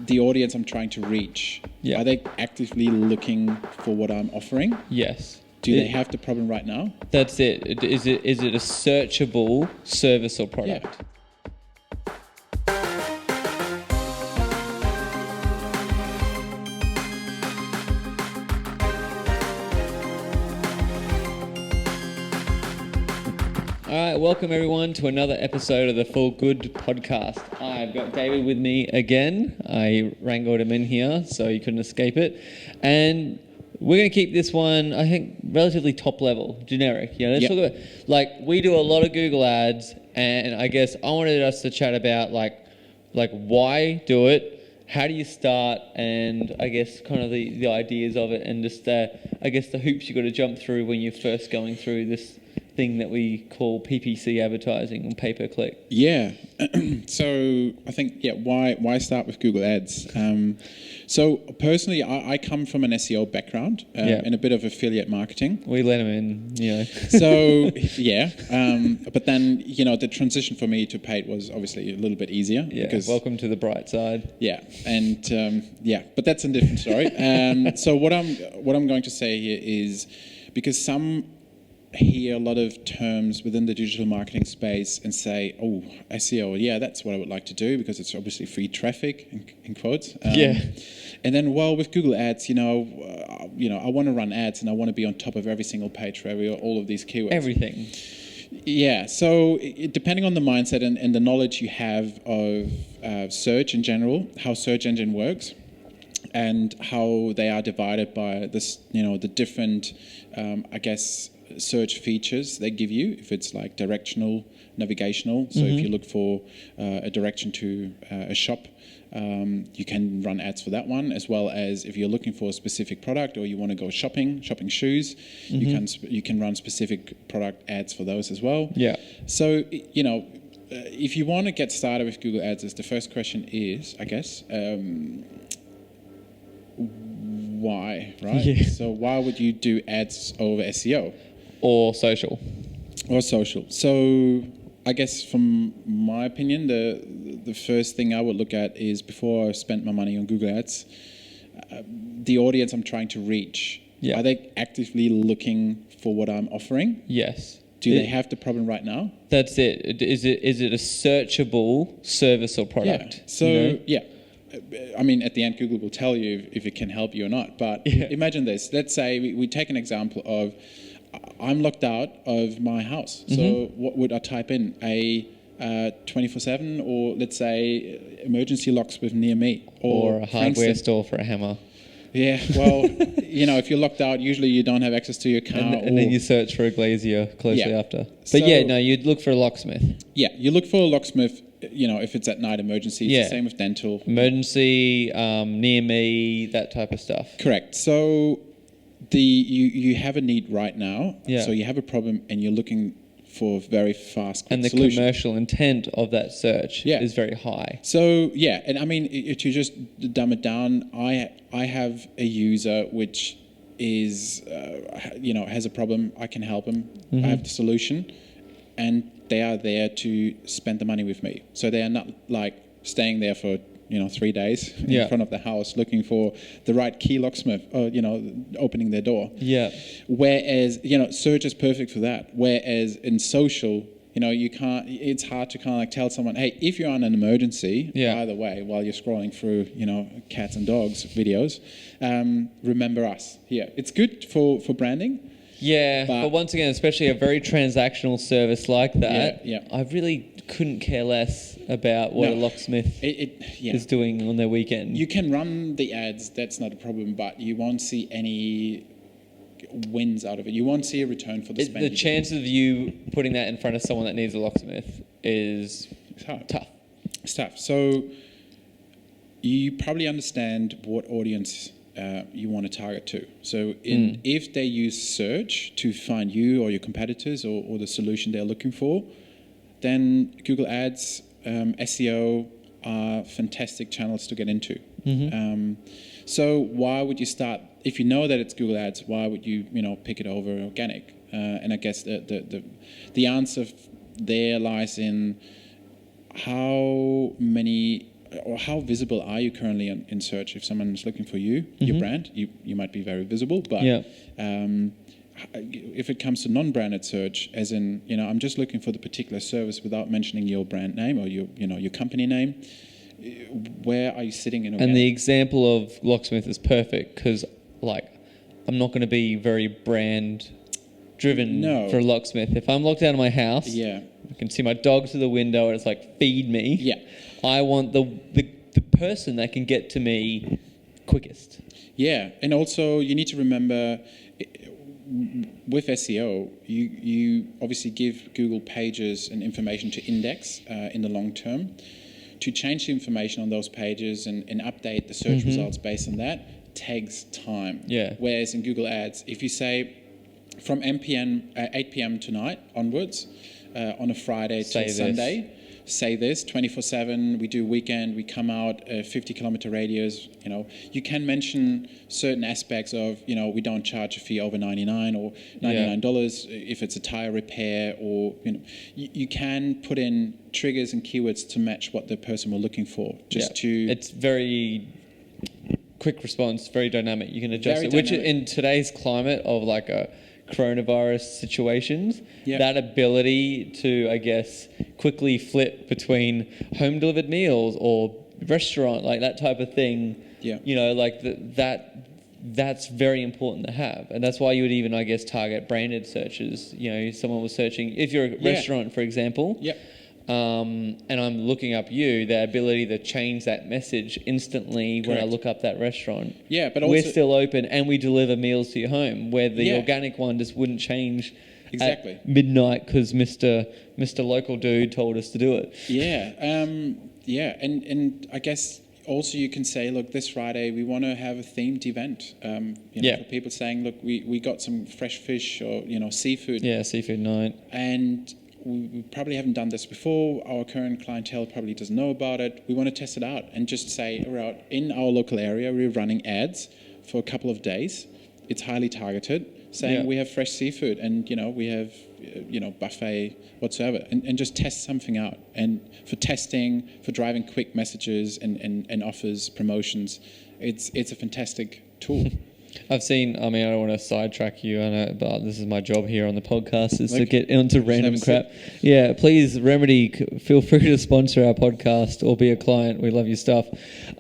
the audience I'm trying to reach, are they actively looking for what I'm offering? Yes. Do they have the problem right now? That's it. Is it a searchable service or product? Yeah. All right, welcome everyone to another episode of the Full Good podcast. I've got David with me again. I wrangled him in here so he couldn't escape it. And we're going to keep this one, I think, relatively top level, generic. Let's talk about, we do a lot of Google ads, and I guess I wanted us to chat about like why do it, how do you start, and I guess kind of the ideas of it, and just I guess the hoops you got to jump through when you're first going through this thing that we call PPC advertising or pay-per-click. Yeah. So I think, why start with Google Ads? So personally, I come from an SEO background and a bit of affiliate marketing. We let them in, So, but then, the transition for me to paid was obviously a little bit easier. Yeah, because, welcome to the bright side. Yeah, and but that's a different story. So what I'm going to say here is, because some hear a lot of terms within the digital marketing space and say, oh, SEO, that's what I would like to do because it's obviously free traffic, in quotes. And then, with Google Ads, I want to run ads and I want to be on top of every single page for all of these keywords. Everything. Yeah, so depending on the mindset and the knowledge you have of search in general, how search engine works, and how they are divided by this, the different, search features they give you, if it's like directional, navigational. So if you look for a direction to a shop, you can run ads for that one, as well as if you're looking for a specific product or you want to go shopping shoes, you can run specific product ads for those as well. Yeah. So, if you want to get started with Google Ads, the first question is, I guess, why, right? Yeah. So why would you do ads over SEO? Or social. So I guess from my opinion, the first thing I would look at is, before I spend my money on Google Ads, the audience I'm trying to reach, are they actively looking for what I'm offering? Yes. Do they have the problem right now? That's it. Is it a searchable service or product? Yeah. So, I mean, at the end, Google will tell you if it can help you or not. But imagine this. Let's say we take an example of, I'm locked out of my house. So what would I type in? A 24/7, or let's say emergency locksmith near me, or a hardware store for a hammer. Yeah, well, if you're locked out, usually you don't have access to your car. And then you search for a glazier closely after. But you'd look for a locksmith. Yeah, you look for a locksmith, if it's at night emergency. It's the same with dental. Emergency, near me, that type of stuff. Correct. So you have a need right now. Yeah. So you have a problem and you're looking for very fast and the solution. Commercial intent of that search is very high. So and I mean, to just dumb it down, I have a user which is has a problem. I can help him. I have the solution, and they are there to spend the money with me. So they are not like staying there for 3 days in front of the house looking for the right key locksmith, or opening their door. Yeah. Whereas search is perfect for that. Whereas in social, you can't. It's hard to kind of like tell someone, hey, if you're on an emergency, by the way, while you're scrolling through cats and dogs videos, remember us here. It's good for branding. Yeah, but once again, especially a very transactional service like that, I really couldn't care less about what a locksmith is doing on their weekend. You can run the ads, that's not a problem, but you won't see any wins out of it. You won't see a return for the spend. The chances of you putting that in front of someone that needs a locksmith is tough. It's tough. So you probably understand what audience you want to target to. So if they use search to find you or your competitors or the solution they're looking for, then Google Ads, SEO are fantastic channels to get into. So why would you start, if you know that it's Google Ads, why would you pick it over organic? And I guess the answer there lies in how many or how visible are you currently in search? If someone is looking for you, your brand, you might be very visible. But if it comes to non-branded search, as in, I'm just looking for the particular service without mentioning your brand name or your company name, where are you sitting in? And the example of locksmith is perfect because, I'm not going to be very brand driven for a locksmith. If I'm locked out of my house, I can see my dog through the window and it's like, feed me. Yeah. I want the person that can get to me quickest. Yeah, and also you need to remember with SEO, you obviously give Google pages and information to index in the long term. To change the information on those pages and update the search results based on that takes time. Yeah. Whereas in Google Ads, if you say from 8 p.m. tonight onwards, on a Friday to Sunday, say this 24/7. We do weekend. We come out 50-kilometer radius. You can mention certain aspects of we don't charge a fee over $99 or $99 if it's a tire repair, or you can put in triggers and keywords to match what the person were looking for. It's very quick response, very dynamic. You can adjust it, which in today's climate of a coronavirus situations, that ability to, I guess, quickly flip between home delivered meals or restaurant, that type of thing, that's very important to have. And that's why you would even, I guess, target branded searches. Someone was searching, if you're a restaurant, for example, and I'm looking up you, the ability to change that message instantly. Correct. When I look up that restaurant. Yeah, but also, we're still open and we deliver meals to your home, where the organic one just wouldn't change at midnight because Mr. Local Dude told us to do it. Yeah, and I guess also you can say, look, this Friday we want to have a themed event. For people saying, look, we got some fresh fish or seafood. Yeah, seafood night. And we probably haven't done this before. Our current clientele probably doesn't know about it. We want to test it out and just say, in our local area, we're running ads for a couple of days. It's highly targeted, saying we have fresh seafood and, we have, buffet whatsoever, and just test something out. And for testing, for driving quick messages and offers, promotions, it's a fantastic tool. I've seen, I don't want to sidetrack you, I know, but this is my job here on the podcast, is to get into random crap. Yeah, please, Remedy, feel free to sponsor our podcast or be a client. We love your stuff.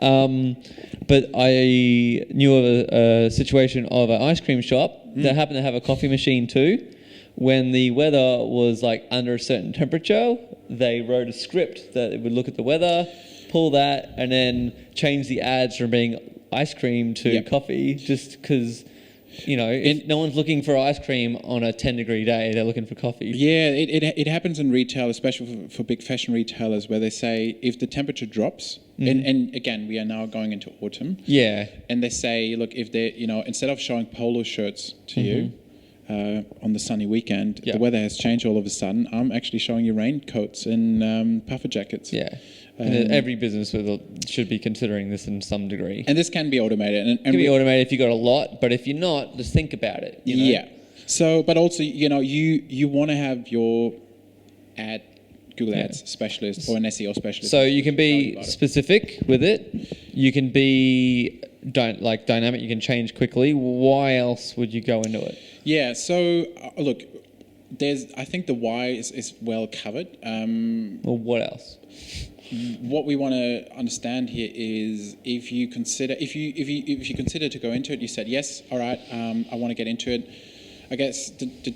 But I knew of a situation of an ice cream shop that happened to have a coffee machine too. When the weather was under a certain temperature, they wrote a script that it would look at the weather, pull that, and then change the ads from being ice cream to coffee, just because if no one's looking for ice cream on a 10-degree day, they're looking for coffee. Yeah, it happens in retail, especially for big fashion retailers, where they say if the temperature drops, and again we are now going into autumn, and they say, look, if they instead of showing polo shirts to you on the sunny weekend, the weather has changed all of a sudden, I'm actually showing you raincoats and puffer jackets. And every business should be considering this in some degree. And this can be automated. And it can be automated if you've got a lot, but if you're not, just think about it. Yeah. So, but also, you want to have your Google Ads specialist or an SEO specialist. So you can be specific with it. You can be dynamic. You can change quickly. Why else would you go into it? Yeah. So look, I think the why is well covered. Well, what else? What we want to understand here is if you consider to go into it, you said yes, all right, I want to get into it. I guess the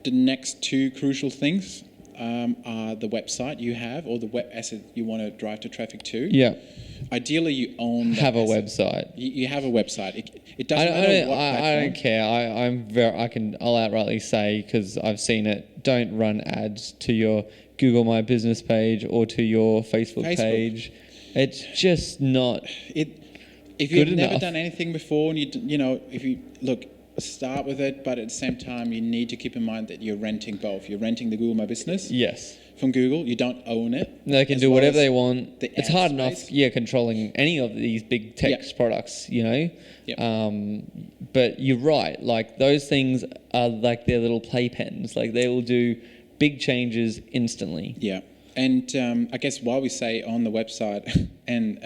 next two crucial things are the website you have or the web asset you want to drive to traffic to. Yeah. Ideally, you own that have asset. a website. You have a website. It doesn't matter what platform. I don't care. I'll outrightly say, because I've seen it, don't run ads to your Google My Business page or to your Facebook page. It's just not if you've never done anything before, and if you look, start with it, but at the same time you need to keep in mind that you're renting both. You're renting the Google My Business from Google. You don't own it. They can do whatever they want. It's hard enough controlling any of these big tech products, but you're right, those things are like their little playpens. They will do big changes instantly. And I guess while we say on the website and,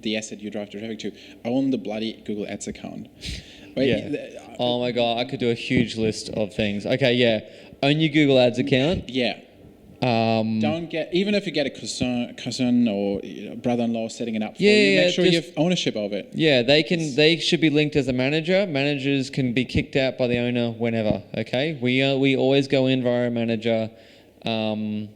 the asset you drive traffic to, own the bloody Google Ads account. Oh my God, I could do a huge list of things. Okay, yeah. Own your Google Ads account. Yeah. Don't get, even if you get a cousin or brother-in-law setting it up for you, make sure you have ownership of it. Yeah, they should be linked as a manager. Managers can be kicked out by the owner whenever. Okay, we always go in via a manager. You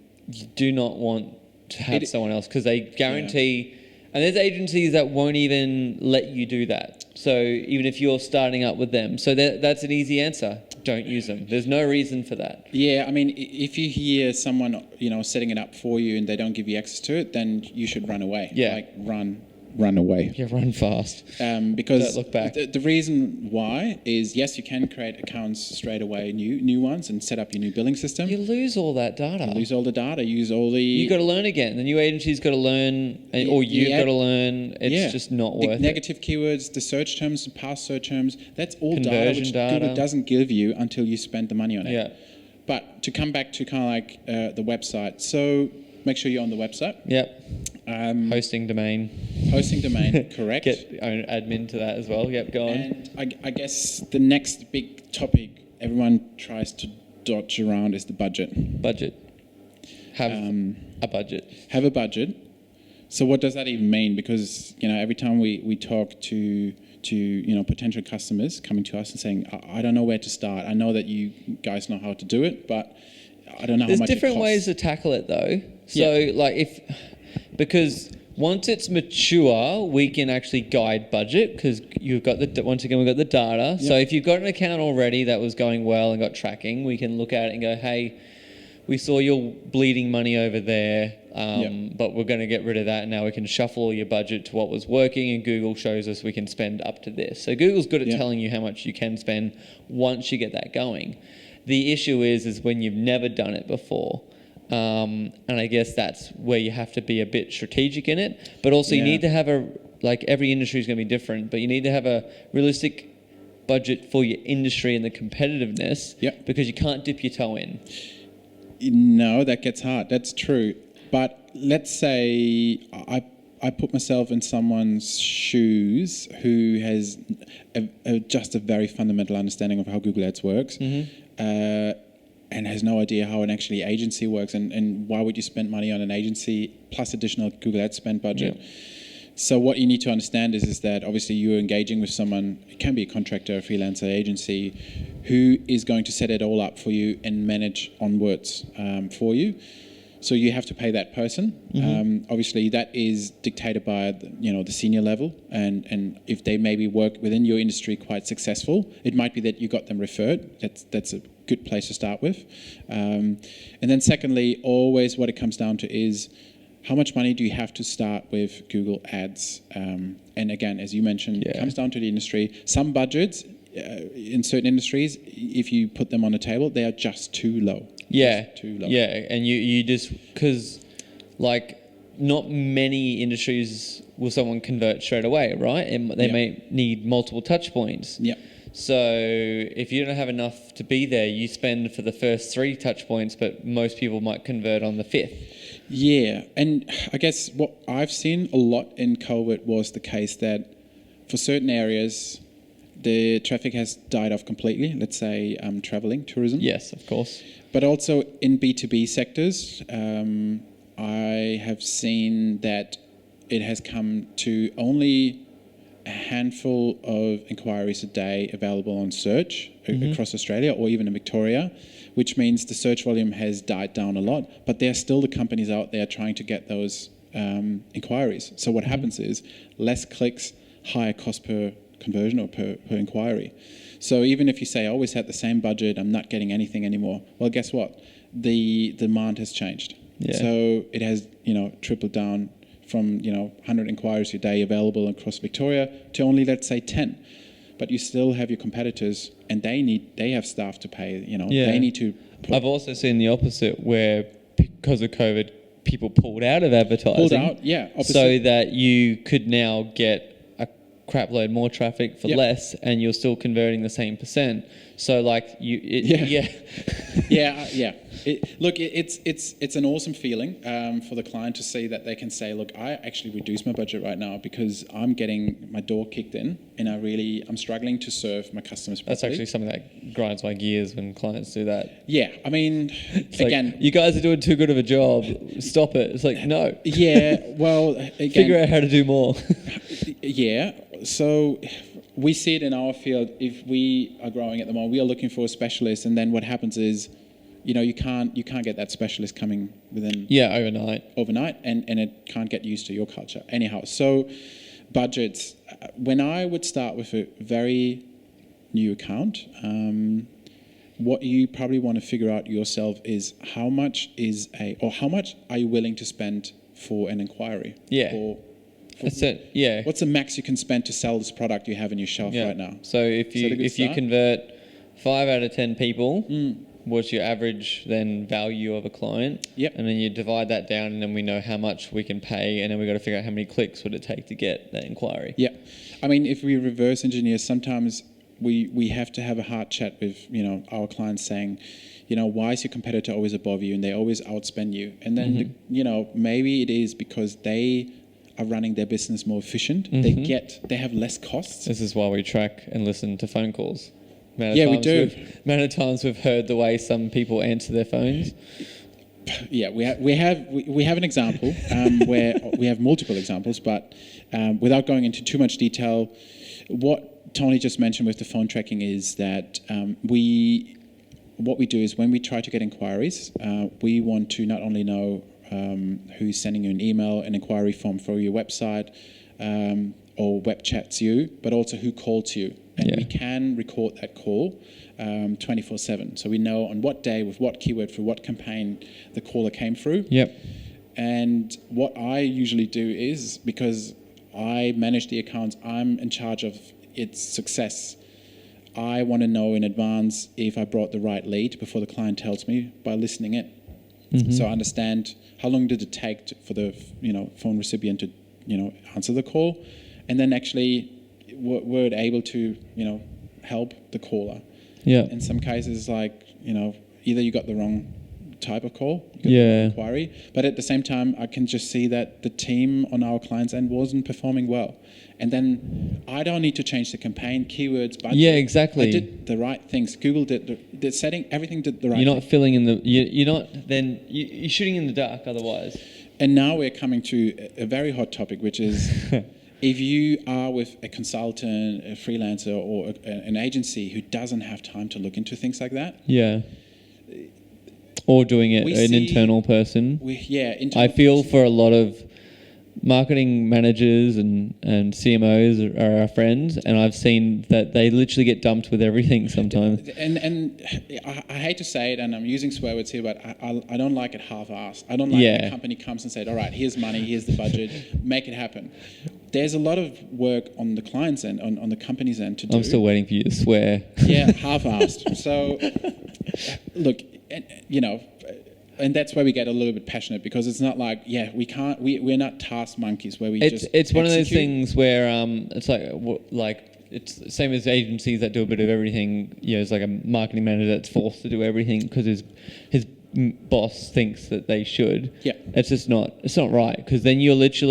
do not want to have someone else because they guarantee. And there's agencies that won't even let you do that. So even if you're starting up with them, so that's an easy answer. Don't use them. There's no reason for that. Yeah, I mean, if you hear someone, setting it up for you and they don't give you access to it, then you should run away. Yeah. Like run away. Yeah, run fast. Because don't look back. The reason why is, yes, you can create accounts straight away, new ones, and set up your new billing system. You lose all that data. You lose all the data. Use all the. You got to learn again. The new agency's got to learn, or you've got to learn. It's just not worth it. Negative keywords, the search terms, the past search terms. That's all Conversion data which Google doesn't give you until you spend the money on it. Yeah. But to come back to kind of like the website, so make sure you're on the website. Yep. Hosting domain, correct. Get own admin to that as well. Yep, go on. And I guess the next big topic everyone tries to dodge around is the budget. Have a budget. Have a budget. So what does that even mean? Because every time we talk to potential customers coming to us and saying, I don't know where to start. I know that you guys know how to do it, but I don't know how much it costs. There's different ways to tackle it though. So because once it's mature, we can actually guide budget because you've got once again, we've got the data. Yep. So if you've got an account already that was going well and got tracking, we can look at it and go, hey, we saw you're bleeding money over there, but we're going to get rid of that. And now we can shuffle all your budget to what was working, and Google shows us we can spend up to this. So Google's good at telling you how much you can spend once you get that going. The issue is when you've never done it before. And I guess that's where you have to be a bit strategic in it. But also you need to have every industry is going to be different, but you need to have a realistic budget for your industry and the competitiveness because you can't dip your toe in. No, that gets hard. That's true. But let's say I put myself in someone's shoes who has just a very fundamental understanding of how Google Ads works. And has no idea how an actually agency works and why would you spend money on an agency plus additional Google Ads spend budget. Yeah. So what you need to understand is that obviously you're engaging with someone, it can be a contractor, a freelancer agency, who is going to set it all up for you and manage onwards for you. So you have to pay that person. Obviously that is dictated by the senior level, and if they maybe work within your industry quite successful, it might be that you got them referred. That's a good place to start with. And then secondly, always what it comes down to is how much money do you have to start with Google Ads? And again, as you mentioned, it comes down to the industry. Some budgets in certain industries, if you put them on the table, they are just too low. Too low. Yeah, and you just, because not many industries will someone convert straight away, right? And they may need multiple touch points. Yeah. So if you don't have enough to be there, you spend for the first 3 touch points, but most people might convert on the 5th. Yeah, and I guess what I've seen a lot in COVID was the case that for certain areas, the traffic has died off completely. Let's say traveling, tourism. Yes, of course. But also in B2B sectors, I have seen that it has come to only a handful of inquiries a day available on search across Australia or even in Victoria, which means the search volume has died down a lot, but there are still the companies out there trying to get those inquiries. So what happens is less clicks, higher cost per conversion or per inquiry. So even if you say, I always had the same budget, I'm not getting anything anymore. Well, guess what? The demand has changed. Yeah. So it has, tripled down from, 100 inquiries a day available across Victoria to only, let's say, 10. But you still have your competitors and they have staff to pay, they need to... I've also seen the opposite where because of COVID, people pulled out of advertising. Opposite. So that you could now get crap load more traffic for less and you're still converting the same percent. So like yeah. Yeah. It's an awesome feeling for the client to see that they can say, look, I actually reduced my budget right now because I'm getting my door kicked in and I'm struggling to serve my customers properly. That's actually something that grinds my gears when clients do that. Yeah, I mean, it's again... Like, you guys are doing too good of a job. Stop it. It's like, no. Yeah, well, again... Figure out how to do more. Yeah, so... We see it in our field. If we are growing at the moment, we are looking for a specialist, and then what happens is, you can't get that specialist coming within overnight, and it can't get used to your culture anyhow. So, budgets. When I would start with a very new account, what you probably want to figure out yourself is how much are you willing to spend for an inquiry? Yeah. What's the max you can spend to sell this product you have in your shelf right now? So if you convert 5 out of 10 people, what's your average then value of a client? Yep. And then you divide that down, and then we know how much we can pay, and then we got to figure out how many clicks would it take to get that inquiry. Yeah, I mean, if we reverse engineer, sometimes we have to have a hard chat with our clients saying, why is your competitor always above you and they always outspend you? And then maybe it is because they are running their business more efficient. They have less costs. This is why we track and listen to phone calls. We do. Amount of times we've heard the way some people answer their phones. Yeah, we have an example where we have multiple examples, but without going into too much detail, what Tony just mentioned with the phone tracking is that what we do is when we try to get inquiries, we want to not only know who's sending you an email, an inquiry form for your website, or web chats you, but also who called you. And we can record that call 24/7. So we know on what day, with what keyword, for what campaign the caller came through. Yep. And what I usually do is, because I manage the accounts, I'm in charge of its success. I want to know in advance if I brought the right lead before the client tells me by listening in. So I understand how long did it take for the phone recipient to answer the call, and then actually were it able to help the caller. Yeah. In some cases, like either you got the wrong type of call, you got the wrong inquiry, but at the same time, I can just see that the team on our client's end wasn't performing well, and then I don't need to change the campaign, keywords, budget. Yeah, exactly. I did the right things. Google did the setting, everything did the right. You're not filling in the. You're not. Then you're shooting in the dark otherwise. And now we're coming to a very hot topic, which is if you are with a consultant, a freelancer, or an agency who doesn't have time to look into things like that. Yeah. Or doing it, an internal person. Internal I feel for a lot of marketing managers and CMOs are our friends, and I've seen that they literally get dumped with everything sometimes. And I hate to say it, and I'm using swear words here, but I don't like it half-assed. I don't like when a company comes and says, all right, here's money, here's the budget, make it happen. There's a lot of work on the client's end, on the company's end to do. I'm still waiting for you to swear. Yeah, half-assed. So, look, and that's where we get a little bit passionate, because it's not like, we're not task monkeys where it's one of those things where it's like it's the same as agencies that do a bit of everything. It's like a marketing manager that's forced to do everything because his boss thinks that they should. Yeah, it's not right, because then you're not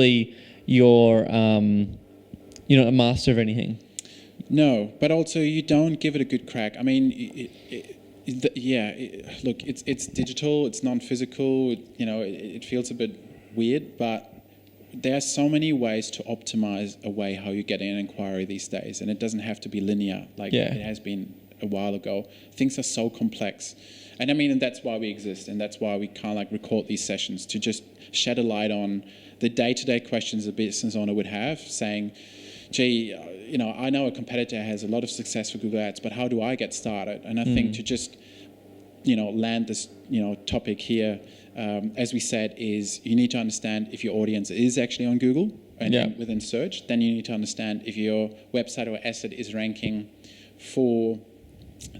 a master of anything. No, but also you don't give it a good crack. I mean, look, it's digital, it's non-physical. It feels a bit weird, but there are so many ways to optimize a way how you get an inquiry these days, and it doesn't have to be linear like it has been a while ago. Things are so complex, and and that's why we exist, and that's why we kind of record these sessions to just shed a light on the day-to-day questions a business owner would have, saying, gee, I know a competitor has a lot of success with Google Ads, but how do I get started? And I think to just, land this, topic here, as we said, is you need to understand if your audience is actually on Google and within search. Then you need to understand if your website or asset is ranking for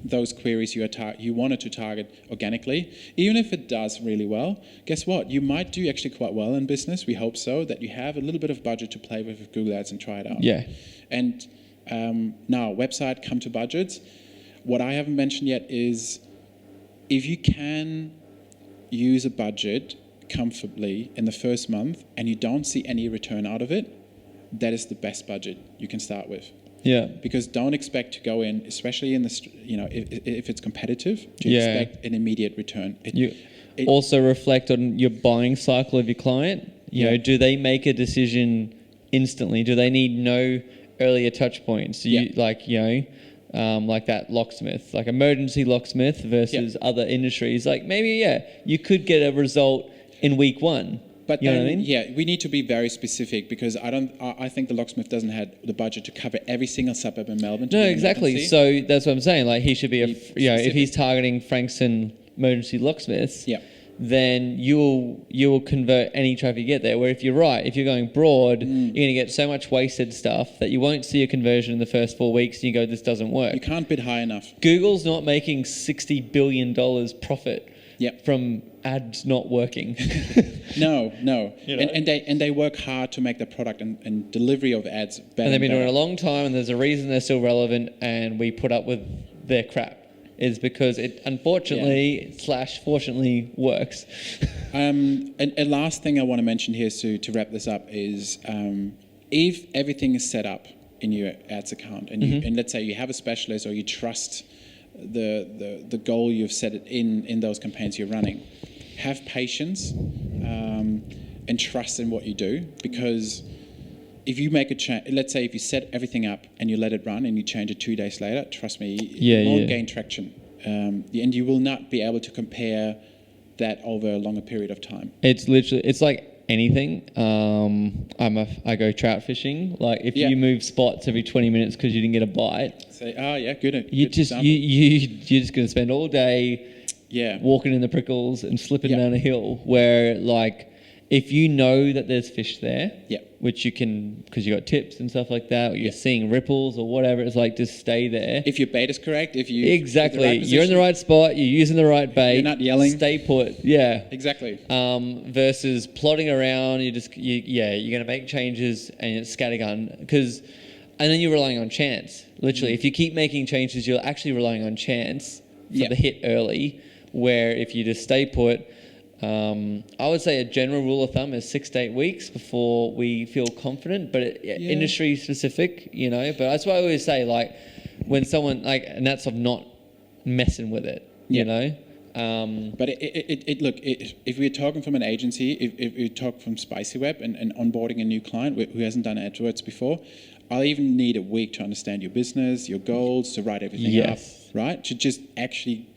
those queries you wanted to target organically. Even if it does really well, guess what? You might do actually quite well in business. We hope so, that you have a little bit of budget to play with Google Ads and try it out. Yeah. And now, website, come to budgets. What I haven't mentioned yet is if you can use a budget comfortably in the first month and you don't see any return out of it, that is the best budget you can start with. Yeah. Because don't expect to go in, especially in this, if it's competitive, to Yeah. expect an immediate return. Also reflect on your buying cycle of your client. You know, do they make a decision instantly? Do they need no earlier touch points? Do you like like that locksmith, like emergency locksmith versus other industries? Like maybe you could get a result in week 1. But you know then, what I mean? yeah, we need to be very specific because I think the locksmith doesn't have the budget to cover every single suburb in Melbourne. No, exactly. So that's what I'm saying. Like he should be if he's targeting Frankston emergency locksmiths, then you'll convert any traffic you get there. Where if you're going broad, you're going to get so much wasted stuff that you won't see a conversion in the first 4 weeks and you go, this doesn't work. You can't bid high enough. Google's not making $60 billion profit from ads not working. No. You know? And they work hard to make the product and delivery of ads better. And they've been doing it a long time, and there's a reason they're still relevant, and we put up with their crap. Is because it unfortunately / fortunately works. And last thing I want to mention here to wrap this up is if everything is set up in your ads account and let's say you have a specialist or you trust the goal you've set it in those campaigns you're running, have patience and trust in what you do, because if you make a change, let's say if you set everything up and you let it run and you change it 2 days later, trust me, you won't gain traction. And you will not be able to compare that over a longer period of time. It's like anything. I go trout fishing. Like if you move spots every 20 minutes because you didn't get a bite. Say, good. You're just going to spend all day walking in the prickles and slipping down a hill, where like if you know that there's fish there, which you can, because you got tips and stuff like that, or you're seeing ripples or whatever, it's like just stay there. If your bait is correct, if you you're in the right spot, you're using the right bait, you're not yelling, stay put. Yeah, exactly. Versus plodding around, you're going to make changes and it's scattergun and then you're relying on chance. Literally, if you keep making changes, you're actually relying on chance for the hit early. Where if you just stay put. I would say a general rule of thumb is 6 to 8 weeks before we feel confident, but industry specific, but that's why I always say, like, when someone and that's of not messing with it, you know. But if we're talking from an agency, if we talk from SpicyWeb and onboarding a new client who hasn't done AdWords before, I'll even need a week to understand your business, your goals, to write everything up, right? To just actually,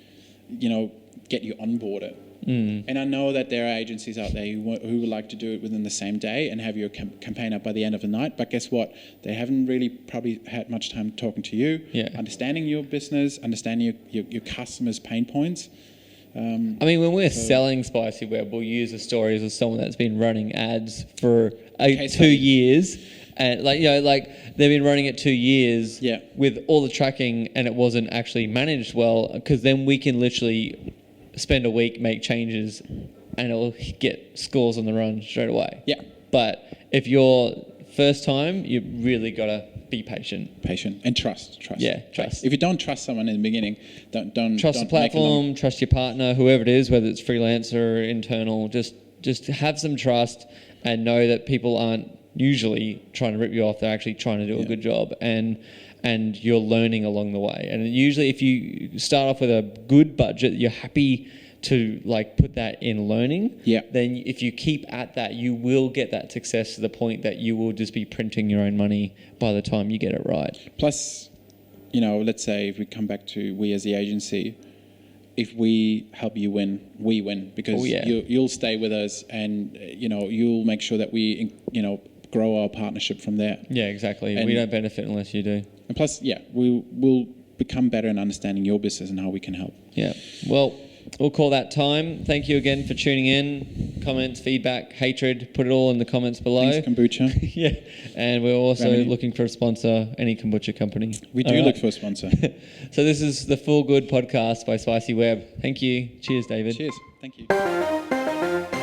get you onboarded. And I know that there are agencies out there who would like to do it within the same day and have your campaign up by the end of the night. But guess what? They haven't really probably had much time talking to you, understanding your business, understanding your customers' pain points. I mean, when we're selling SpicyWeb, we'll use the stories of someone that's been running ads for 2 years. And they've been running it 2 years with all the tracking, and it wasn't actually managed well, because then we can literally spend a week, make changes, and it'll get scores on the run straight away. But if you're first time, you really got to be patient and trust. Trust. If you don't trust someone in the beginning, don't trust the platform, trust your partner, whoever it is, whether it's freelance or internal. Just have some trust and know that people aren't usually trying to rip you off. They're actually trying to do a good job, and you're learning along the way. And usually if you start off with a good budget, you're happy to put that in learning. Then if you keep at that, you will get that success to the point that you will just be printing your own money by the time you get it right. Plus, let's say if we come back to we as the agency, if we help you win, we win, because you'll stay with us, and you'll make sure that we grow our partnership from there. Yeah, exactly. And we don't benefit unless you do. And plus, we'll become better in understanding your business and how we can help. Yeah. Well, we'll call that time. Thank you again for tuning in. Comments, feedback, hatred, put it all in the comments below. Thanks, kombucha. And we're also looking for a sponsor, any kombucha company. We do look for a sponsor. So this is the Full Good podcast by SpicyWeb. Thank you. Cheers, David. Cheers. Thank you.